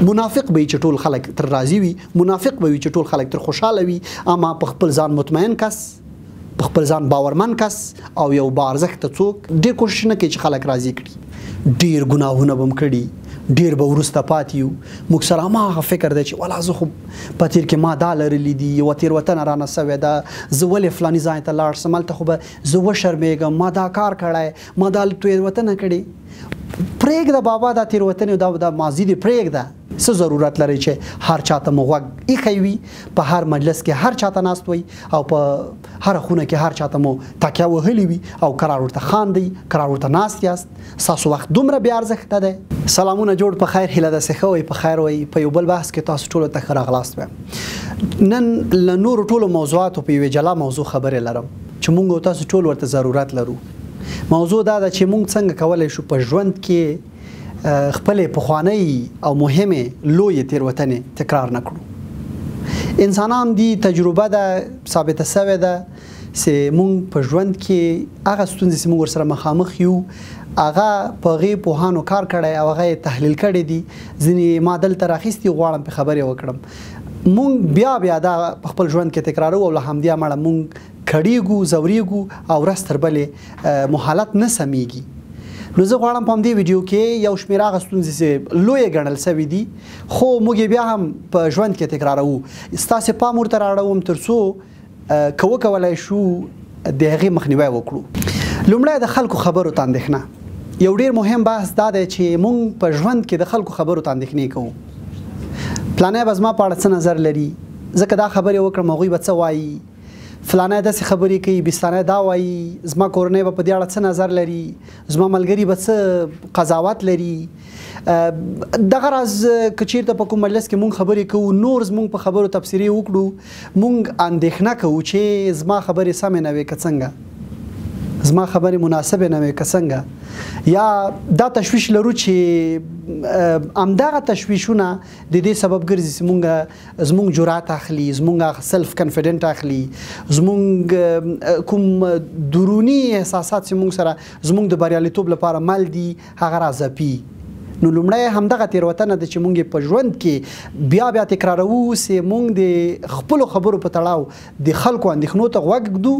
منافق به چې ټول خلک تر راضي وي، منافق به چې ټول خلک تر خوشاله وي، اما په خپل ځان مطمئن کس، په خپل ځان باورمن کس او یو بارزښت څوک ډېر کوشش نه کوي چې خلک راضي کړي. ډېر ګناهونه به هم کړي، ډېر به وروسته پاتې یو. موږ سره هماغه فکر دی چې والا زه خو په تېر کې ما دا لرلي دي، یوه تېروتنه رانه سوې ده، زه ولې فلاني ځای ته لاړ سم، هلته خو به زه وشرمېږم، ما دا کار کړی، ما دا تېروتنه کړې. پرېږده بابا دا تېروتنې دا ماضي دي پرېږده. څه ضرورت لري چې هر چاته مو غوږ ایښی وي، په هر مجلس کې هر چاته ناست وي او په هره خونه کې هر چاته مو تکیه وهلي وي او قرار ورته خاندئ، قرار ورته ناست یاست. ستاسو وخت دومره بې ارزښته دی. سلامونه جوړ په خیر، هیله داسې ښه وئ په خیر وئ. په یو بل بحث کې تاسو ټولو ته ښه راغلاست وایم. نن له نورو ټولو موضوعاتو په یوې جلا موضوع خبرې لرم چې موږ او تاسو ټول ورته ضرورت لرو. موضوع دا ده چې موږ څنګه کولی شو په ژوند کې خپلې پخوانۍ او مهمې لویې تېروتنې تکرار نه کړو. انسانان دي، تجربه ده، ثابته سوې ده چې موږ په ژوند کې هغه ستونزې چې موږ ورسره مخامخ یو هغه په هغې پوهانو کار کړی او هغه یې تحلیل کړی دي. ځینې ما دلته راخیستي غواړم په خبرې وکړم. موږ بیا دا په خپل ژوند کې تکرارو او له همدې امله موږ کړیږو، ځورېږو او ورځ تر بلې مو حالت نه سمیږي. نو زه غواړم په همدې ویډیو کې یو شمېر هغه ستونزې چې لویې ګڼل سوي دي خو موږ یې بیا هم په ژوند کې تکراروو. ستاسې پام ورته رااړوم تر څو که وکولی شو د هغې مخنیوی وکړو. لومړی د خلکو خبرو ته اندېښنه. یو ډېر مهم بحث دا دی چې موږ په ژوند کې د خلکو خبرو ته اندېښنې کوو. فلانی به زما په اړه څه نظر لري، زه که دا خبرې وکړم هغوی به څه وایي، فلانی داسې خبرې کوي، بستانی دا وایي، زما کورنۍ به په دې اړه څه نظر لري، زما ملګري به څه قضاوت لري. دغه راز که چېرته په کوم مجلس کې مونږ خبرې کوو، نور زمونږ په خبرو تبصرې وکړو، مونږ اندېښنه کوو چې زما خبرې سمې نه وې که څنګه، زما خبرې مناسبې نه وې که څنګه. یا دا تشویش لرو چې همدغه تشویشونه د دې سبب ګرځي چې زمونږ جرأت اخلي، زمونږ سلف کنفیډنټ اخلي، زمونږ کوم دروني احساسات چې مونږ سره زمونږ د بریالیتوب لپاره مل دي هغه راځپي. نو لومړی همدغه تېروتنه ده چې مونږ یې په ژوند کې بیا تکراروو چې مونږ د خپلو خبرو په تړاو د خلکو اندېښنو ته غوږ ږدو،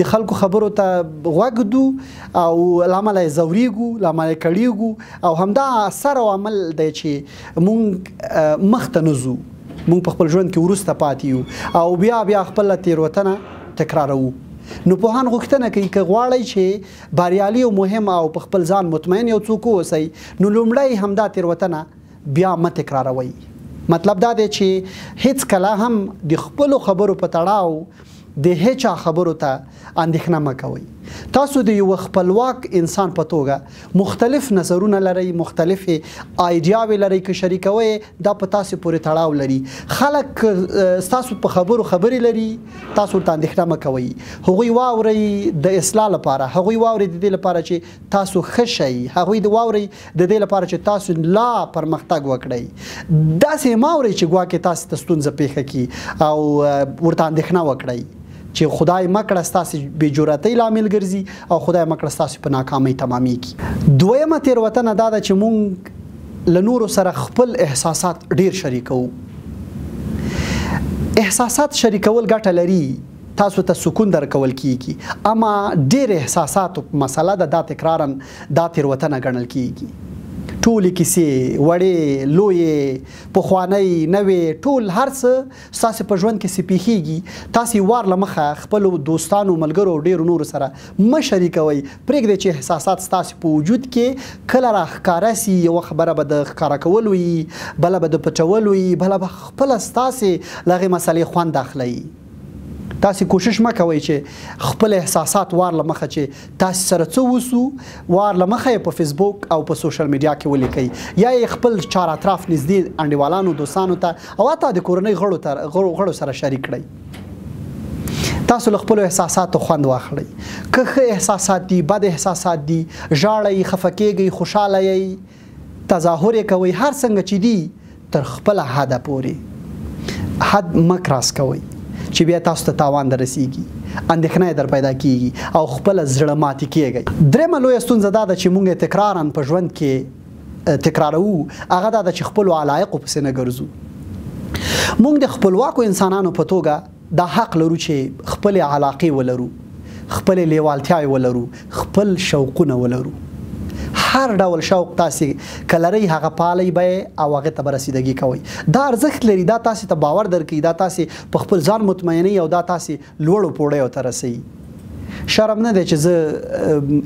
د خلکو خبرو ته غوږ ږدو او له امله یې ځورېږو، له امله یې کړېږو او همدا اثر او عمل دی چې مونږ مخته نه ځو، مونږ په خپل ژوند کې وروسته پاتې یو او بیا خپله تېروتنه تکراروو. نو پوهان غوښتنه کوي که غواړئ چې بریالي او مهم او په خپل ځان مطمئن یو څوک واوسئ نو لومړی همدا تېروتنه بیا مه تکراروئ. مطلب دا دی چې هیڅکله هم د خپلو خبرو په تړاو د هیچا خبرو ته اندېښنه مه کوئ. تاسو د یو خپلواک انسان په توګه مختلف نظرونه لرئ، مختلفې آیډیاوې لرئ، که شریکوئ دا په تاسو پورې تړاو لري. خلک ستاسو په خبرو خبرې لري، تاسو ورته اندېښنه مه کوئ. هغوی واورئ د اصلاح لپاره، هغوی واورئ د دې لپاره چې تاسو ښه شئ، هغوی واورئ د دې لپاره چې تاسو لا پرمختګ وکړئ. داسې مه اورئ چې ګواکې تاسو ته ستونزه پېښه کړي او ورته اندېښنه وکړئ چې خدای مکړه ستاسې بې جرأتۍ لامل ګرځي او خدای مکړه ستاسې په ناکامۍ تمامېږي. دویمه تېروتنه دا ده چې موږ له نورو سره خپل احساسات ډېر شریکوو. احساسات شریکول ګټه لري، تاسو ته سکون درکول کیږي، اما ډېر احساساتو مسله ده دا تکرارا دا تېروتنه ګڼل کیږي. ټولې کیسې وړې لویې پخوانۍ نوې ټول هر څه ستاسې په ژوند کې څه پیښیږي تاسې وار له مخه خپلو دوستانو ملګرو ډېرو نورو سره مه شریکوئ. پرېږدئ چې احساسات ستاسې په وجود کې کله راښکاره سي. یوه خبره به د ښکاره کول وي، بله به د پټول وي، بله به خپله ستاسې له هغې مسلې خوند اخلئ. تاسې کوشش مه کوئ چې خپل احساسات وار له مخه چې تاسې سره څه وسو وار له مخه یې په فیسبوک او په سوشل میډیا کې ولیکئ، یا یې خپل چار اطراف نږدې انډیوالانو دوستانو ته او حتی د کورنۍ غړو سره شریک کړئ. تاسو له خپلو احساساتو خوند واخلئ. که ښه احساسات دي، بد احساسات دي، ژاړئ، خفه کیږئ، خوشحاله یئ، تظاهر یې کوئ، هر څنګه چې دي تر خپله حده پورې حد مه کراس کوئ چې بیا تاسو ته تاوان در رسیږي، اندېښنه یې در پیدا کیږي او خپله زړه ماتې کیږئ. درېیمه لویه ستونزه دا ده چې موږ یې تکرارا په ژوند کې تکرارو هغه دا چې خپل علایقو پسې نه ګرځو. موږ د خپلواکو انسانانو په توګه دا حق لرو چې خپل علاقې ولرو، خپل لیوالتیاوې ولرو، خپل شوقونه ولرو. هر ډول شوق تاسې کلرئ هغه پالئ به او هغې ته به رسیدګي کوئ. دا ارزښت لري، دا تاسې ته باور درکوي، دا تاسې په خپل ځان مطمئنوي او دا تاسې لوړو پوړیو ته رسوي. شرم نه دی چې زه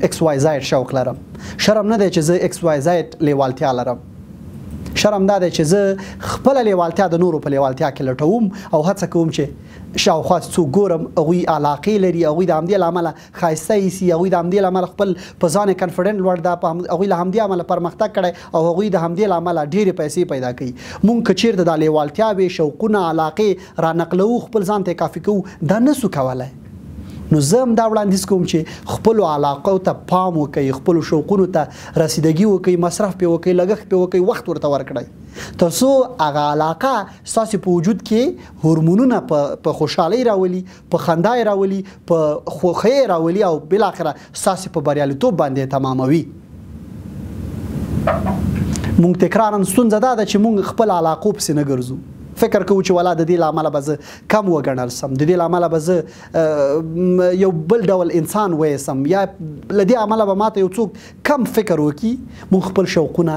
ایکس وای زاید شوق لرم، شرم نه دی چې زه ایکس وای زاید لیوالتیا لرم، شرم دا دی چې زه خپله لیوالتیا د نورو په لیوالتیا کې لټوم او هڅه کوم چې شاوخوا څوک ګورم هغوی علاقې لري، هغوی د همدې له امله ښایسته ایسي، هغوی د همدې له امله خپل په ځان یې کنفیډنټ لوړ ده، هغوی له همدې امله پرمختګ کړی او هغوی د همدې له امله ډېرې پیسې پیدا کوي. مونږ که چېرته دا لیوالتیاوې، شوقونه، علاقې رانقلوو، خپل ځان ته یې کافي کوو، دا نسو کولی. نو زه هم دا وړاندیز کوم چې خپلو علاقو ته پام وکړئ، خپلو شوقونو ته رسیدګي وکړئ، مصرف پې وکړئ، لګښت پې وکړئ، وخت ورته ورکړئ تر څو هغه علاقه ستاسې په وجود کې هورمونونه په خوشحالۍ راولي، په خندا یې راولي، په خوښۍ یې راولي او بالاخره ستاسې په بریالیتوب باندې تماموي. مونږ تکرارا ستونزه دا ده چې مونږ خپل علاقو پسې نه ګرځو. فکر کوو چې ولا د دې له امله به زه کم وګڼل سم، د دې له امله به زه یو بل ډول انسان ویسم، یا له دې امله به ماته یو څوک کم فکر وکړي. مونږ خپل شوقونه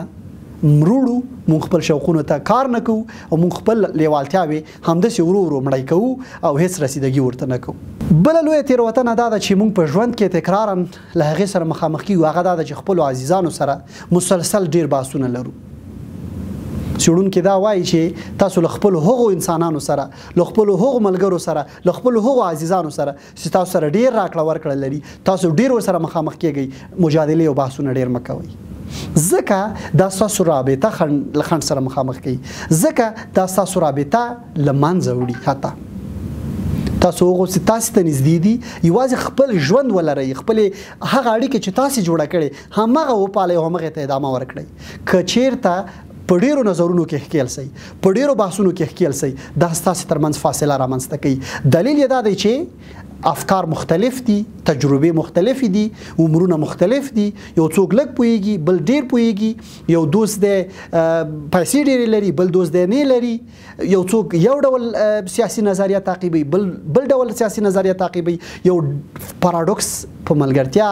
مروړو، مونږ خپل شوقونو ته کار نه کوو او مونږ خپل لیوالتیاوې همداسې ورو ورو مړی کوو او هیڅ رسیدګي ورته نه کوو. بله لویه تېروتنه دا ده چې مونږ په ژوند کې تکرارا له هغې سره مخامخ کیږو، هغه دا ده چې خپلو عزیزانو سره مسلسل ډېر بحثونه لرو. څېړونکي دا وایي چې تاسو له خپلو هغو انسانانو سره، له خپلو هغو ملګرو سره، له خپلو هغو عزیزانو سره چې تاسو سره ډېر راکړه ورکړه لري، تاسو ډېر ورسره مخامخ کیږئ، مجادلې او بحثونه ډېر مه کوئ. ځکه دا ستاسو رابطه له خنډ سره مخامخ کوي، ځکه دا ستاسو رابطه له منځه وړي. حتی تاسو هغو چې تاسې ته نږدې دي یوازې خپل ژوند ولرئ، خپلې هغه اړیکې چې تاسې جوړه کړې همغه وپالئ او همغې ته ادامه ورکړئ. که چېرته په ډیرو نظرونو کې ښکیل سئ، په ډیرو بحثونو کې ښکیل سئ، دا ستاسې ترمنځ فاصله رامنځته کوي. دلیل یې دا دی چې افکار مختلف دي، تجربې مختلفې دي، عمرونه مختلف دي، یو څوک لږ پوهیږي، بل ډیر پوهیږي، یو دوست دی پیسې ډېرې لري، بل دوست دی نه لري، یو څوک یو ډول سیاسي نظریه تعقیبوي، بل ډول سیاسي نظریه تعقیبوي. یو پاراډوکس په ملګرتیا،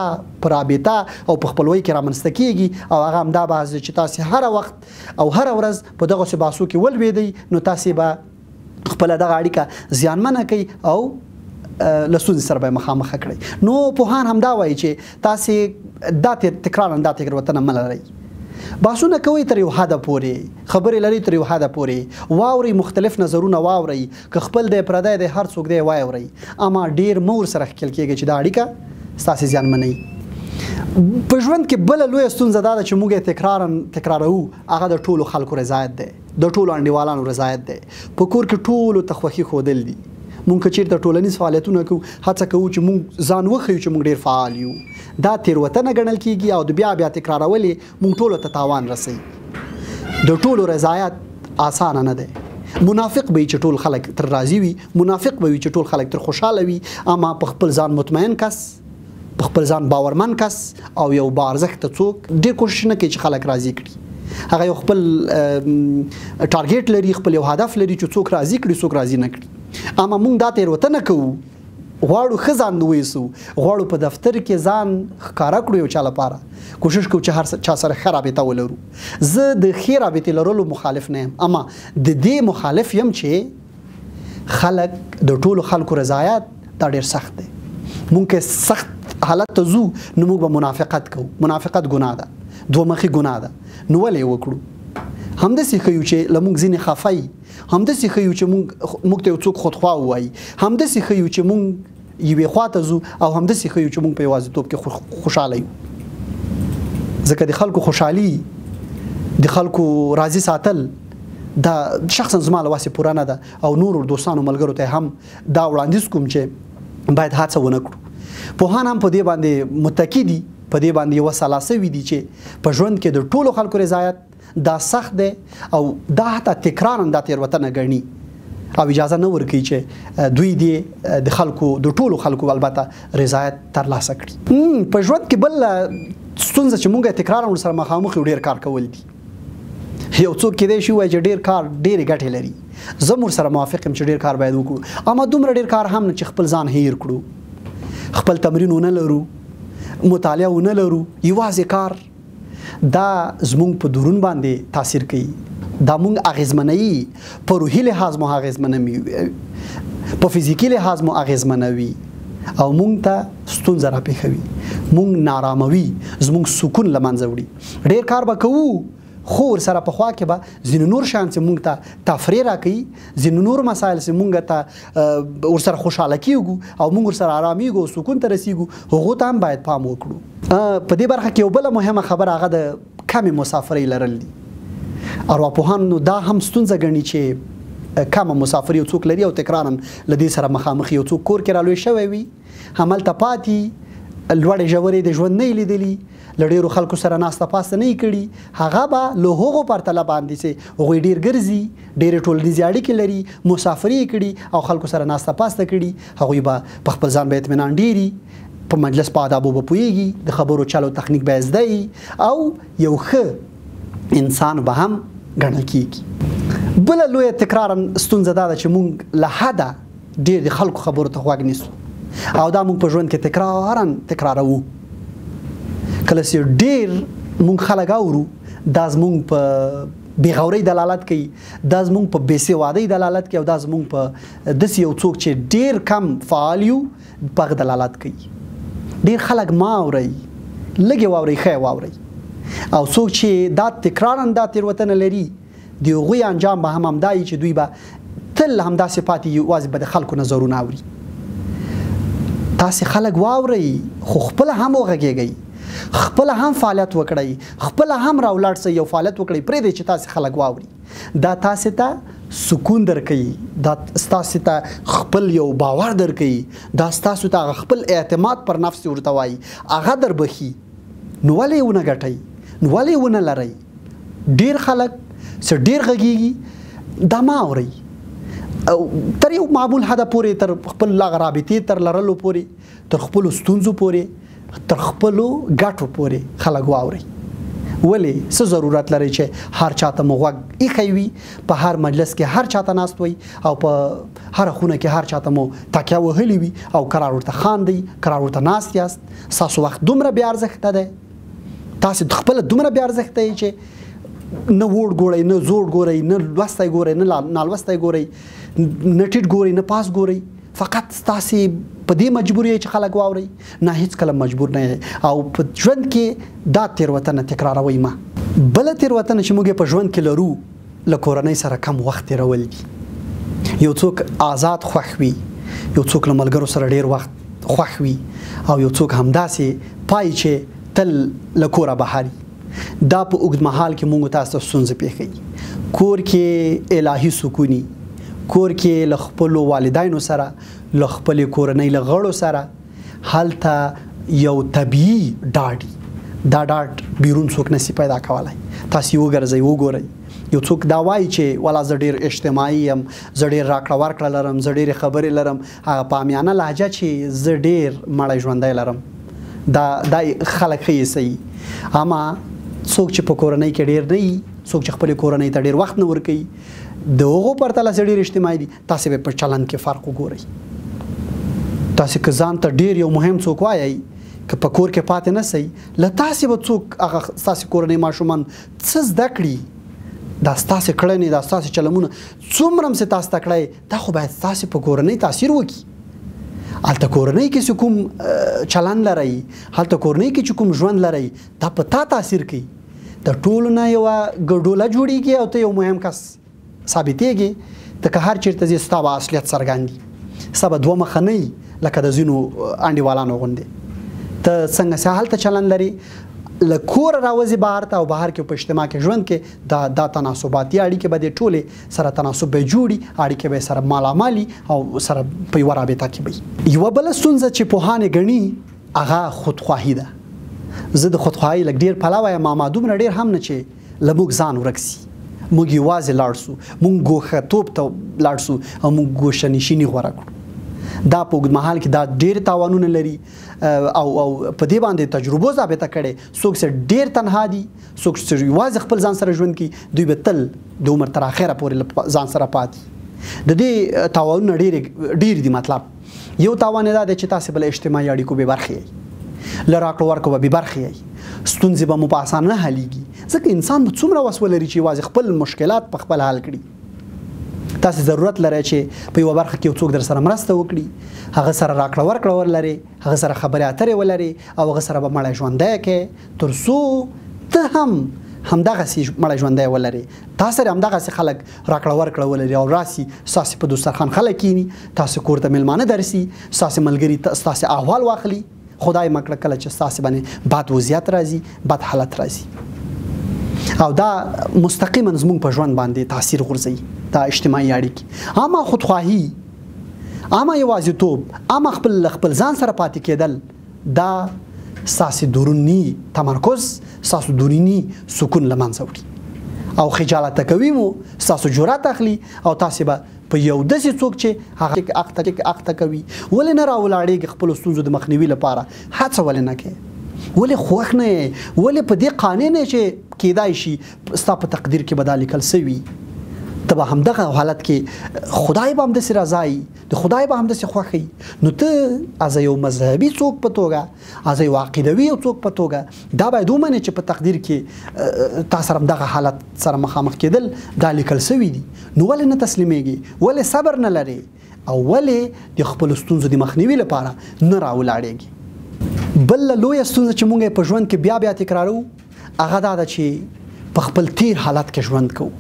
په رابطه او په خپلوۍ کې رامنځته کیږي او هغه همدا بحث دی چې تاسې هره وخت او هره ورځ په دغسې بحثو کې ولوېدئ نو تاسې به خپله دغه اړیکه زیانمنه کوي او له ستونزې سره به یې مخامخه کړئ. نو پوهان همدا وایي چې تاسې دا تکرارا دا تېروتنه مه لرئ. بحثونه کوئ تر یو حده پورې، خبرې لرئ تر یو حده پورې، واورئ، مختلف نظرونه واورئ، که خپل دی پردی دی هر څوک دی واورئ، اما ډېر مه ورسره ښکېل کېږئ چې دا اړیکه ستاسې زیانمنوي. په ژوند کې بله لویه ستونزه دا ده چې موږ یې تکراروو، هغه د ټولو خلکو رضایت دی، د ټولو انډیوالانو رضایت دی. په کور کې ټولو ته خوښي ښودل دي. مونږ که چېرته ټولنیز فعالیتونه کوو هڅه کوو چې مونږ ځان وښیو چې مونږ ډېر فعال یو. دا تېروتنه ګڼل کېږي او د بیا تکرارول یې مونږ ټولو ته تاوان رسوي. د ټولو رضایت اسانه نه دی. منافق به وي چې ټول خلک تر راضي وي، منافق به وي چې ټول خلک تر خوشحاله وي، اما په خپل ځان مطمئن کس، په خپل ځان باورمن کس او یو باارزښته څوک ډېر کوشش نه کوي چې خلک راضي کړي. هغه یو خپل ټارګېټ لري، خپل یو هدف لري چې څوک راضي کړي، څوک راضي نه کړي. اما مونږ دا تېروتنه کوو، غواړو ښه ځان وویسو، غواړو په دفتر کې ځان ښکاره کړو یو چا لپاره، کوشش کوو چې هر چا سره ښه رابطه ولرو. زه د ښې رابطې لرلو مخالف نه یم، اما د دې مخالف یم چې خلک د ټولو خلکو رضایت دا ډېر سخت دی. مونږ که سخت حالت ته ځو نو موږ به منافقت کوو. منافقت ګناه ده، دومخي ګناه ده. نو ولې یې وکړو؟ همداسې ښیو چې له موږ ځینې خفه یي، همداسې ښیو چې موږ ته یو څوک خودخوا ووایي، همداسې ښیو چې موږ یوې خوا ته ځو او همداسې ښیو چې موږ په یوازیتوب کې خوشحاله یو. ځکه د خلکو خوشحالي، د خلکو راضي ساتل دا شخصا زما له وسې پوره نه ده او نورو دوستانو ملګرو ته هم دا وړاندیز کوم چې باید هڅه ونه کړو. پوهان هم په دې باندې متکی دي، په دې باندې یوه سلا سوي دي چې په ژوند کې د ټولو خلکو رضایت دا سخت دی او دا حتی تکرارا دا تېروتنه ګڼي او اجازه نه ورکوي چې دوی دې د خلکو د ټولو خلکو البته رضایت ترلاسه کړي. په ژوند کې بل ستونزه چې موږ یې تکرارا ورسره مخامخ یو ډېر کار کول دي. یو څوک کېدای شي وایي چې ډېر کار ډېرې ګټې لري. زه هم ورسره موافق یم چې ډېر کار باید وکړو، اما دومره ډېر کار هم نه چې خپل ځان هیر کړو، خپل تمرین ونه لرو، مطالعه ونه لرو. یوازې کار دا زمونږ په درون باندې تاثیر کوي، دا مونږ اغېزمنوي، په روحي لحاظ مو اغېزمنوي، په فزیکي لحاظ مو اغېزمنوي او مونږ ته ستونزه راپېښوي، مونږ ناراموي، زمونږ سکون له منځه وړي. ډېر کار به کوو خو ورسره په خوا کې به ځینې نور شیان چې مونږ ته تفریح راکوي، ځینې نور مسایل چې مونږ ته ورسره خوشحاله کېږو او مونږ ورسره ارامېږو او سکون ته رسېږو، هغو ته هم باید پام وکړو. په دې برخه کې یو بله مهمه خبره هغه د کمې مسافرۍ لرل دي. ارواپوهان نو دا هم ستونزه ګڼي چې کمه مسافري یو څوک لري او تکراراً له دې سره مخامخ یو څوک کور کې رالوی شوی وي، هملته پاتې، لوړې ژورې د ژوند نه یې لیدلي، له ډېرو خلکو سره ناسته پاسته نه یې کړي، هغه به له هغو پرتله باندې چې هغوی ډېر ګرځي، ډېرې ټولنیزې اړیکې لري، مسافري یې کړي او خلکو سره ناسته پاسته کړي، هغوی به په خپل ځان به اطمینان ډېري، په مجلس په آدابو به پوهېږي، د خبرو چلو تخنیک به زده وي او یو ښه انسان به هم ګڼل کېږي. بله لویه تکراراً ستونزه دا ده چې موږ له حده ډېر د خلکو خبرو ته غوږ نیسو او دا موږ په ژوند کې تکراروو. کله چې ډېر موږ خلک اورو، دا زموږ په بېغورۍ دلالت کوي، دا زموږ په بېسوادۍ دلالت کوي او دا زموږ په داسې یو څوک چې ډېر کم فعال یو په هغه دلالت کوي. ډېر خلک ما اورئ، لږ یې واورئ، ښه یې واورئ. او څوک چې دا تکراراً دا تېروتنه لري، د هغوی انجام به هم همدا وي چې دوی به تل همداسې پاتې یوازې به د خلکو نظرونه اوري. تاسې خلک واورئ خو خپله هم وغږېږئ، خپله هم فعالیت وکړئ، خپله هم راولاړ سئ او فعالیت وکړئ، پرېږدئ چې تاسې خلک واوري. دا تاسې ته سکون درکوي، دا ستاسې ته خپل یو باور درکوي، دا ستاسو ته هغه خپل اعتماد پر نفس ورته وایي، هغه دربخي. نو ولې یې ونه ګټئ؟ نو ولې یې ونه لرئ؟ ډېر خلک چې ډېر غږېږي دا مه اورئ، تر یو معمول حده پورې، تر خپل هغه رابطې تر لرلو پورې، تر خپلو ستونزو پورې، تر خپلو ګټو پورې خلک واورئ. ولې څه ضرورت لري چې هر چاته مو غوږ ایښی وي، په هر مجلس کې هر چاته ناست وئ او په هره خونه کې هر چاته مو تکیه وهلې وي او قرار ورته خاندئ، قرار ورته ناست یاست. ستاسو وخت دومره بې ارزښته دی، تاسې خپله دومره بې ارزښته یې چې نه ووړ ګورئ، نه زوړ ګورئ، نه لوستی ګورئ، نه نالوستی ګورئ، نه ټیټ ګورئ، نه پاس ګورئ. فقط ستاسې په دې مجبور یې چې خلک واورئ، نه هیڅکله مجبور نه یې. او په ژوند کې دا تېروتنه تکراروئ مه. بله تېروتنه چې موږ یې په ژوند کې لرو، له کورنۍ سره کم وخت تېرول دي. یو څوک آزاد خوښ وي، یو څوک له ملګرو سره ډېر وخت خوښ وي او یو څوک همداسې پای چې تل له کوره بهر وي. دا په اوږد مهال کې موږ تاسو ته ستونزې پېښوي. کور کې الهي سکوني، کور کې له خپلو والدینو سره، له خپلې کورنۍ له غړو سره هلته یو طبیعي ډاډ، دا ډاډ بیرون څوک نشي پیدا کولی. تاسې وګرځئ، وګورئ. یو څوک دا وایي چې والا زه ډېر اجتماعي یم، زه ډېر راکړه ورکړه لرم، زه ډېرې خبرې لرم، هغه په عامیانه لهجه چې زه ډېر مړی ژوندی لرم، دا خلک ښه ایسوي. اما څوک چې په کورنۍ کې ډېر نه وي، څوک چې خپلې کورنۍ ته ډېر وخت نه ورکوي، د هغو پرتله چې ډېر اجتماعي دي، تاسې به په چلند کې فرق وګورئ. تاسې که ځان ته ډېر یو مهم څوک وایئ، که په کور کې پاتې نه سئ، له تاسې به څوک هغه ستاسې کورنۍ ماشومان څه زده کړي، دا ستاسې کړنې، دا ستاسې چلمونه څومره هم چې تاسو ته کړی، دا خو باید ستاسې په کورنۍ تاثیر وکړي. هلته کورنۍ کې چې کوم چلند لرئ، هلته کورنۍ کې چې کوم ژوند لرئ، دا په تا تاثیر کوي. د ټولو نه یوه ګډوله جوړېږي او ته یو مهم کس ثابتېږي. ته که هر چېرته ځې، ستا به اصلیت څرګندي، ستا به دوه مخه نه وي لکه د ځینو انډیوالانو غوندې. ته څنګه چې هلته چلند لري، له کوره راوځي بهر ته او بهر کې په اجتماع کې ژوند کې دا تناسباتي اړیکې به د ټولې سره تناسب به جوړي، اړیکې به سره مالامالي او سره په یوه رابطه کې به. یوه بله ستونزه چې پوهانې ګڼي هغه خودخواهي ده. زه د خودخواهۍ لږ ډېر پلوی یم، اما دومره ډېر هم نه چې له موږ ځان ورک سي، موږ یوازې لاړ سو، موږ ګوښه‌توب ته لاړ سو او موږ ګوښه‌نشیني غوره کړو. دا په اوږد مهال کې دا ډېر تاوانونه لري او په دې باندې تجربو ثابته کړې څوک چې ډېر تنها دي څوک چې یوازې خپل ځان سره ژوند کوي دوی به تل د عمر تر اخره پورې ځان سره پاتې د دې تاوانونه ډېر دي. مطلب یو تاوان دا دی چې تاسې به له اجتماعي اړیکو بې برخې یئ له راکړو ورکړو به بې برخې یئ ستونزې به مو په اسانه نه حلیږي ځکه انسان به څومره وس ولري چې یوازې خپل مشکلات په خپل حل کړي. تاسې ضرورت لرئ چې په یوه برخه کې یو څوک در سره مرسته وکړي هغه سره راکړه ورکړه ولرئ هغه سره خبرې اترې ولرئ او هغه سره به مړی ژوندی کړئ تر څو ته هم همدغسې مړی ژوندی ولرئ تا سره همدغسې خلک راکړه ورکړه ولري او راسي ستاسې په دسترخوان خلک کیني تاسې کور ته میلمانه درسي ستاسې ملګري ستاسې احوال واخلي خدای مه کړه کله چې ستاسې باندې بد وضعیت راځي بد حالت راځي او دا مستقیما زموږ په ژوند باندې تاثیر غورځوي دا اجتماعي اړیکې عامه خودخواهي عامه یوازیتوب عامه خپل ځان سره پاتې کېدل دا ستاسې دروني تمرکز ستاسو دروني سکون له منځه وړي او خجالت کوي مو ستاسو جرأت اخلي او تاسې به په یو داسې څوک چې هغه اخته کوي ولې نه راولاړېږي خپلو ستونزو د مخنیوي لپاره هڅه ولې نه کوې ولې خوښ نه یې ولې په دې قانع نه چې کیدای شي ستا په تقدیر کې به دا لیکل سوي ته به همدغه حالت کې خدای به همداسې رضایي د خدای به همداسې خوښوي نو ته از یو مذهبي څوک په توګه از یو عقیدوي څوک په توګه دا باید ومنې چې په تقدیر کې تا سره همدغه حالت سره مخامخ کېدل دا لیکل سوي دي نو ولې نه تسلیمېږي ولې صبر نه لرې او ولې د خپلو ستونزو د مخنیوي لپاره نه راولاړېږي. بل لویه ستونزه چې مونږ په ژوند کې بیا تکرارو هغه دا ده چې په خپل تیر حالت کې ژوند کوو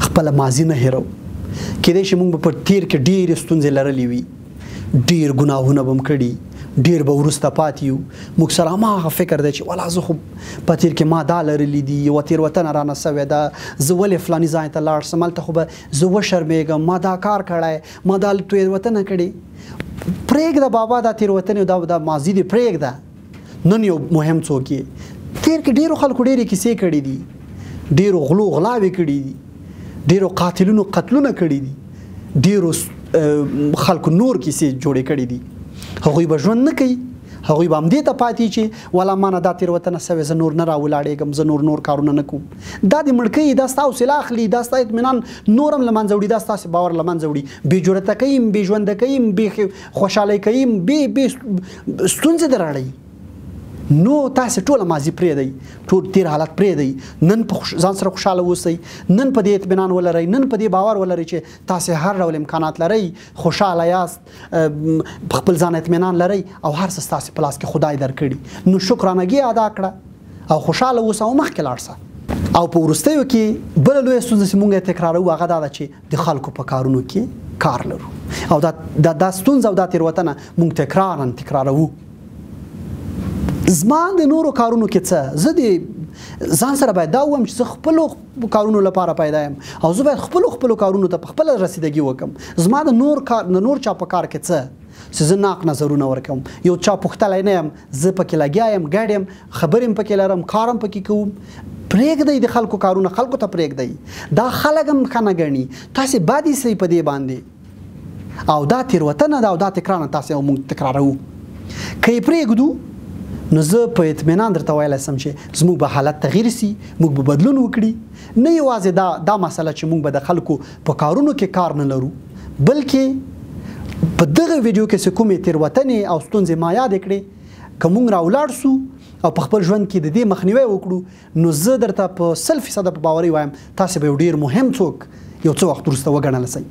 خپل ماضي نه هیرو کېدای شي مونږ په تیر کې ډېرې ستونزې لرلې وي ډېر ګناهونه به م کړي ډېر به وروسته پاتې یو موږ سره هماغه فکر دی چې والا زه خو په تیر کې ما دا لرلي دي یوه تېروتنه رانه سوې ده زه ولې فلاني ځای ته لاړ سم هلته خو به زه وشرمېږم ما دا کار کړی ما دا تېروتنه کړې پرېږده بابا دا تېروتنې دا ماضي دې پرېږده نن یو مهم څوک یې تیر کې ډېرو خلکو ډېرې کیسې کړي دي ډېرو غلو غلاوې کړي دي ډېرو قاتلونو قتلونه کړي دي ډېرو خلکو نور کیسې جوړې کړي دي هغوی به ژوند نه کوي هغوی به همدې ته پاتې چې والا ما نه دا تېروتنه سوې زه نور نه راولاړېږم زه نور کارونه نه کوم دا دې مړ کوي دا ستا حوصله اخلي دا ستا اطمینان نور هم له منځه وړي دا ستاسې باور له منځه وړي بې جرأته کوي بې ژونده کوي بې خوشحالۍ کوي بې ستونزې در اړوي نو تاسې ټوله ماضي پرېږدئ ټول تیر حالت پرېږدئ نن په ځان سره خوشحاله اوسئ نن په دې اطمینان ولرئ نن په دې باور ولرئ چې تاسې هر ډول امکانات لرئ خوشحاله یاست په خپل ځان اطمینان لرئ او هر څه ستاسې په لاس کې خدای درکړي نو شکرانګي ادا کړه او خوشحاله اوسه او مخکې لاړ شه. او په وروستیو کې بله لویه ستونزه چې مونږ یې تکراروو هغه دا ده چې د خلکو په کارونو کې کار لرو او دا ستونزه او دا تېروتنه مونږ تکراروو زما د نورو کارونو کې څه زه د ځان سره باید دا ووایم چې زه خپلو کارونو لپاره پیدا یم او زه باید خپلو کارونو ته په خپله رسیدګي وکړم زما د نور چا په کار کې څه چې زه ناق نظرونه ورکوم یو چا پوښتلی نه یم زه پکې لګیا یم ګډ یم خبرې هم پکې لرم کار هم پکې کوم پرېږدئ د خلکو کارونه خلکو ته پرېږدئ دا خلک هم ښه نه ګڼي تاسې بد ایسئ په دې باندې او دا تېروتنه ده او دا تکرار نه تاسې او موږ تکراروو که یې پرېږدو نو زه په اطمینان درته ویلی سم چې زموږ به حالت تغییر سي موږ به بدلون وکړي نه یوازې دا مسله چې موږ به د خلکو په کارونو کې کار نه لرو بلکې په دغه ویډیو کې چې کومې تېروتنې او ستونزې ما یادې کړې که موږ راولاړ سو او په خپل ژوند کې د دې مخنیوی وکړو نو زه درته په 100% په باوري وایم تاسې به یو ډېر مهم څوک یو څه وخت وروسته وګڼلی سئ.